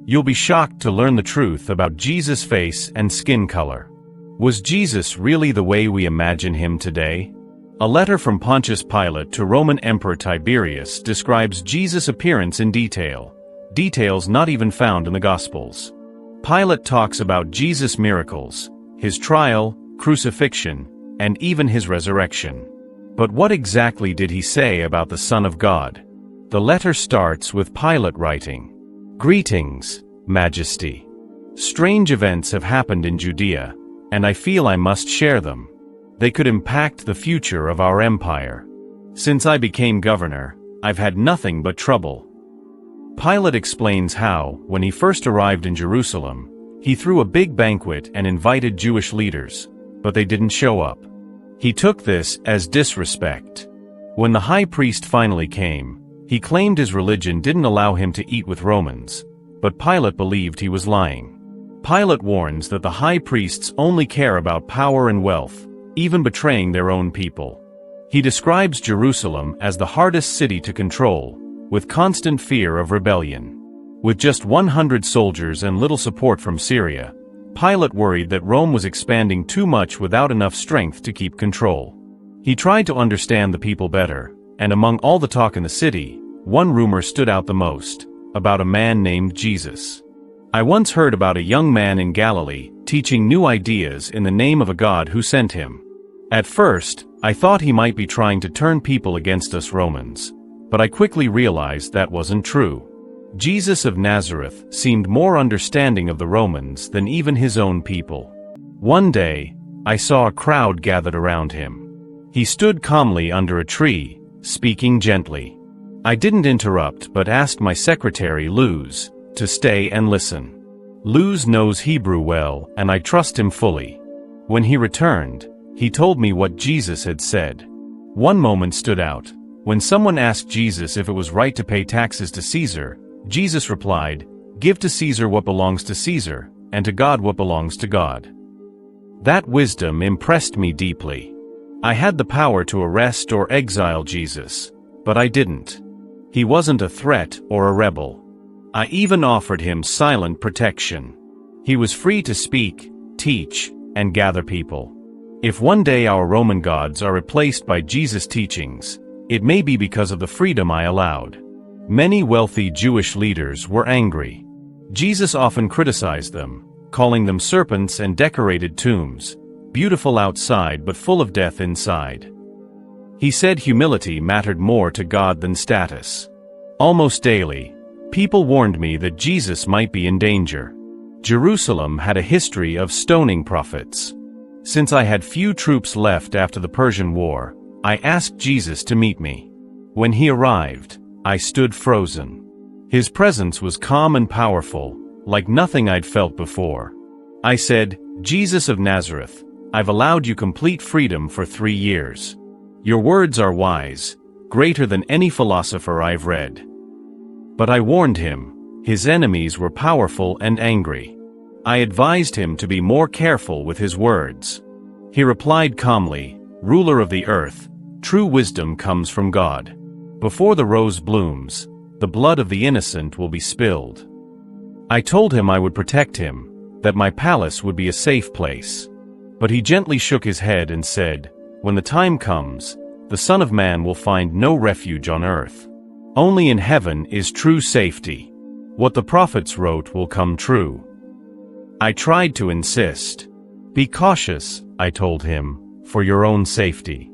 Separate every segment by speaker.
Speaker 1: You'll be shocked to learn the truth about Jesus' face and skin color. Was Jesus really the way we imagine him today? A letter from Pontius Pilate to Roman Emperor Tiberius describes Jesus' appearance in detail, details not even found in the Gospels. Pilate talks about Jesus' miracles, his trial, crucifixion, and even his resurrection. But what exactly did he say about the Son of God? The letter starts with Pilate writing, "Greetings, Majesty. Strange events have happened in Judea, and I feel I must share them. They could impact the future of our empire. Since I became governor, I've had nothing but trouble." Pilate explains how, when he first arrived in Jerusalem, he threw a big banquet and invited Jewish leaders, but they didn't show up. He took this as disrespect. When the high priest finally came, he claimed his religion didn't allow him to eat with Romans, but Pilate believed he was lying. Pilate warns that the high priests only care about power and wealth, even betraying their own people. He describes Jerusalem as the hardest city to control, with constant fear of rebellion. With just 100 soldiers and little support from Syria, Pilate worried that Rome was expanding too much without enough strength to keep control. He tried to understand the people better, and among all the talk in the city, one rumor stood out the most, about a man named Jesus. "I once heard about a young man in Galilee teaching new ideas in the name of a God who sent him. At first, I thought he might be trying to turn people against us Romans, but I quickly realized that wasn't true. Jesus of Nazareth seemed more understanding of the Romans than even his own people. One day, I saw a crowd gathered around him. He stood calmly under a tree, speaking gently. I didn't interrupt but asked my secretary Luz to stay and listen. Luz knows Hebrew well, and I trust him fully. When he returned, he told me what Jesus had said. One moment stood out. When someone asked Jesus if it was right to pay taxes to Caesar, Jesus replied, "Give to Caesar what belongs to Caesar, and to God what belongs to God." That wisdom impressed me deeply. I had the power to arrest or exile Jesus, but I didn't. He wasn't a threat or a rebel. I even offered him silent protection. He was free to speak, teach, and gather people. If one day our Roman gods are replaced by Jesus' teachings, it may be because of the freedom I allowed. Many wealthy Jewish leaders were angry. Jesus often criticized them, calling them serpents and decorated tombs, beautiful outside but full of death inside. He said humility mattered more to God than status. Almost daily, people warned me that Jesus might be in danger. Jerusalem had a history of stoning prophets. Since I had few troops left after the Persian War, I asked Jesus to meet me. When he arrived, I stood frozen. His presence was calm and powerful, like nothing I'd felt before. I said, "Jesus of Nazareth, I've allowed you complete freedom for 3 years. Your words are wise, greater than any philosopher I've read." But I warned him, his enemies were powerful and angry. I advised him to be more careful with his words. He replied calmly, "Ruler of the earth, true wisdom comes from God. Before the rose blooms, the blood of the innocent will be spilled." I told him I would protect him, that my palace would be a safe place. But he gently shook his head and said, "When the time comes, the Son of Man will find no refuge on earth. Only in heaven is true safety. What the prophets wrote will come true." I tried to insist. "Be cautious," I told him, "for your own safety."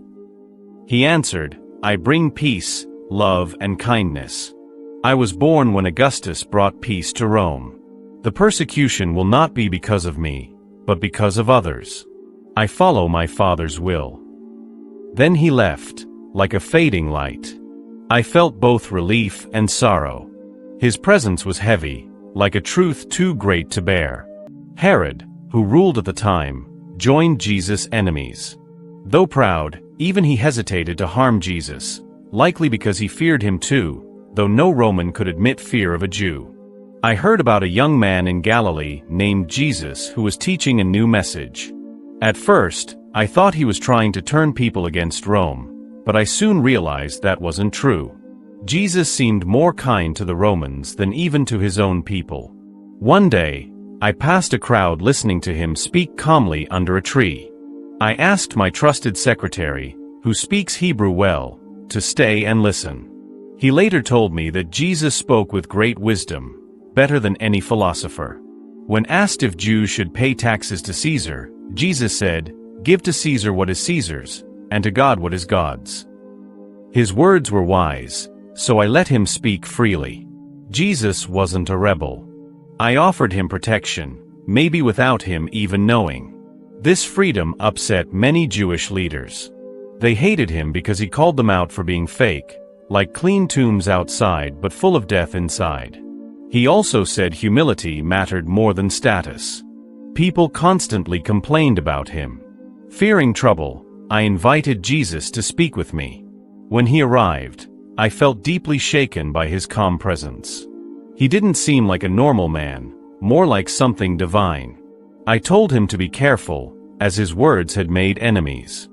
Speaker 1: He answered, "I bring peace, love, and kindness. I was born when Augustus brought peace to Rome. The persecution will not be because of me, but because of others. I follow my Father's will." Then he left, like a fading light. I felt both relief and sorrow. His presence was heavy, like a truth too great to bear. Herod, who ruled at the time, joined Jesus' enemies. Though proud, even he hesitated to harm Jesus, likely because he feared him too, though no Roman could admit fear of a Jew. I heard about a young man in Galilee named Jesus who was teaching a new message. At first, I thought he was trying to turn people against Rome, but I soon realized that wasn't true. Jesus seemed more kind to the Romans than even to his own people. One day, I passed a crowd listening to him speak calmly under a tree. I asked my trusted secretary, who speaks Hebrew well, to stay and listen. He later told me that Jesus spoke with great wisdom, better than any philosopher. When asked if Jews should pay taxes to Caesar, Jesus said, "Give to Caesar what is Caesar's, and to God what is God's." His words were wise, so I let him speak freely. Jesus wasn't a rebel. I offered him protection, maybe without him even knowing. This freedom upset many Jewish leaders. They hated him because he called them out for being fake, like clean tombs outside but full of death inside. He also said humility mattered more than status. People constantly complained about him. Fearing trouble, I invited Jesus to speak with me. When he arrived, I felt deeply shaken by his calm presence. He didn't seem like a normal man, more like something divine. I told him to be careful, as his words had made enemies.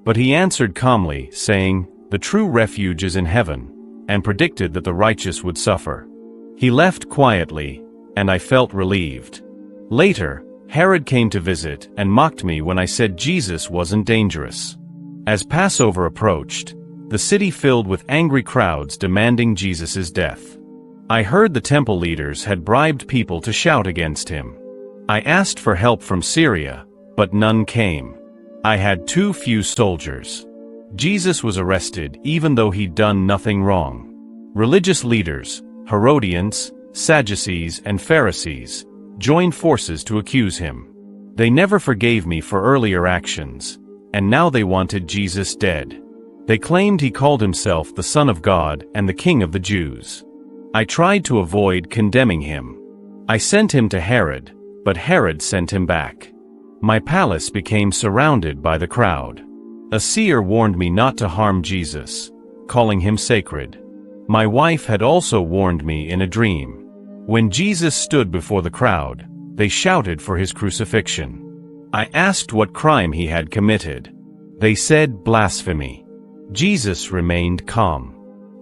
Speaker 1: But he answered calmly, saying, "The true refuge is in heaven," and predicted that the righteous would suffer. He left quietly, and I felt relieved. Later, Herod came to visit and mocked me when I said Jesus wasn't dangerous. As Passover approached, the city filled with angry crowds demanding Jesus' death. I heard the temple leaders had bribed people to shout against him. I asked for help from Syria, but none came. I had too few soldiers. Jesus was arrested even though he'd done nothing wrong. Religious leaders, Herodians, Sadducees, and Pharisees, joined forces to accuse him. They never forgave me for earlier actions, and now they wanted Jesus dead. They claimed he called himself the Son of God and the King of the Jews. I tried to avoid condemning him. I sent him to Herod, but Herod sent him back. My palace became surrounded by the crowd. A seer warned me not to harm Jesus, calling him sacred. My wife had also warned me in a dream. When Jesus stood before the crowd, they shouted for his crucifixion. I asked what crime he had committed. They said blasphemy. Jesus remained calm.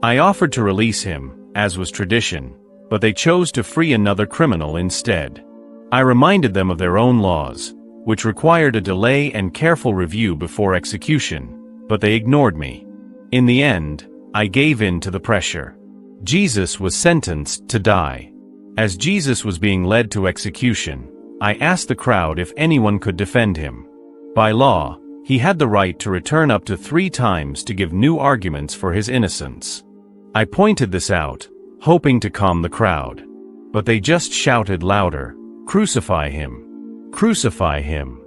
Speaker 1: I offered to release him, as was tradition, but they chose to free another criminal instead. I reminded them of their own laws, which required a delay and careful review before execution, but they ignored me. In the end, I gave in to the pressure. Jesus was sentenced to die. As Jesus was being led to execution, I asked the crowd if anyone could defend him. By law, he had the right to return up to 3 times to give new arguments for his innocence. I pointed this out, hoping to calm the crowd. But they just shouted louder, "Crucify him! Crucify him!"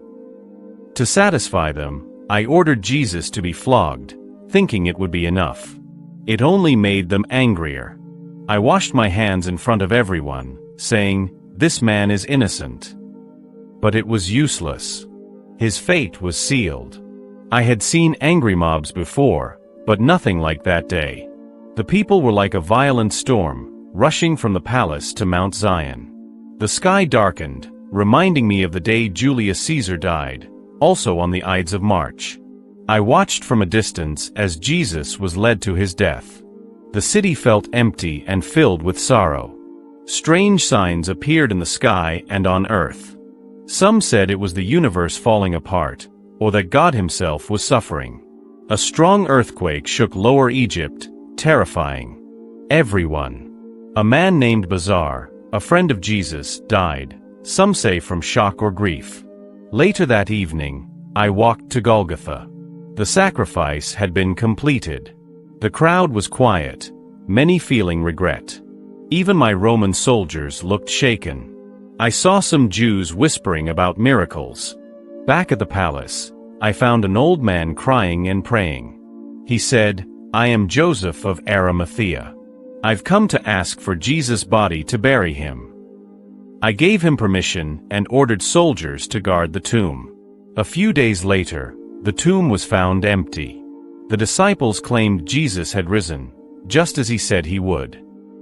Speaker 1: To satisfy them, I ordered Jesus to be flogged, thinking it would be enough. It only made them angrier. I washed my hands in front of everyone, saying, "This man is innocent." But it was useless. His fate was sealed. I had seen angry mobs before, but nothing like that day. The people were like a violent storm, rushing from the palace to Mount Zion. The sky darkened, reminding me of the day Julius Caesar died, also on the Ides of March. I watched from a distance as Jesus was led to his death. The city felt empty and filled with sorrow. Strange signs appeared in the sky and on earth. Some said it was the universe falling apart, or that God himself was suffering. A strong earthquake shook Lower Egypt, terrifying everyone. A man named Bazar, a friend of Jesus, died, some say from shock or grief. Later that evening, I walked to Golgotha. The sacrifice had been completed. The crowd was quiet, many feeling regret. Even my Roman soldiers looked shaken. I saw some Jews whispering about miracles. Back at the palace, I found an old man crying and praying. He said, "I am Joseph of Arimathea. I've come to ask for Jesus' body to bury him." I gave him permission and ordered soldiers to guard the tomb. A few days later, the tomb was found empty. The disciples claimed Jesus had risen, just as he said he would.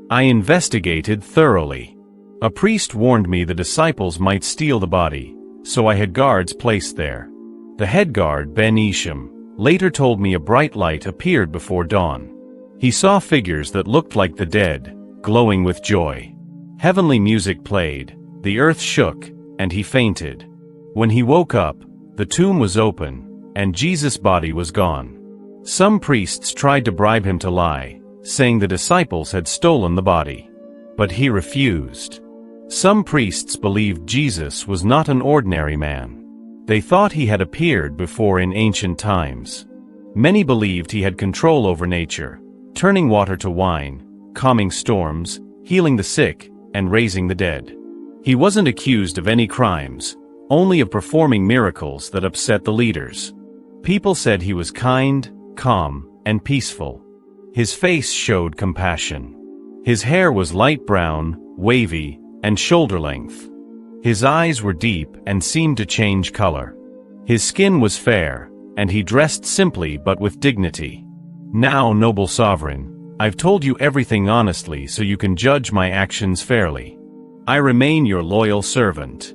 Speaker 1: I investigated thoroughly. A priest warned me the disciples might steal the body, so I had guards placed there. The head guard, Ben Isham, later told me a bright light appeared before dawn. He saw figures that looked like the dead, glowing with joy. Heavenly music played, The earth shook, and he fainted. When he woke up, the tomb was open, and Jesus' body was gone. Some priests tried to bribe him to lie, saying the disciples had stolen the body. But he refused. Some priests believed Jesus was not an ordinary man. They thought he had appeared before in ancient times. Many believed he had control over nature, turning water to wine, calming storms, healing the sick, and raising the dead. He wasn't accused of any crimes, only of performing miracles that upset the leaders. People said he was kind, calm, and peaceful. His face showed compassion. His hair was light brown, wavy, and shoulder-length. His eyes were deep and seemed to change color. His skin was fair, and he dressed simply but with dignity. Now, noble sovereign, I've told you everything honestly so you can judge my actions fairly. I remain your loyal servant.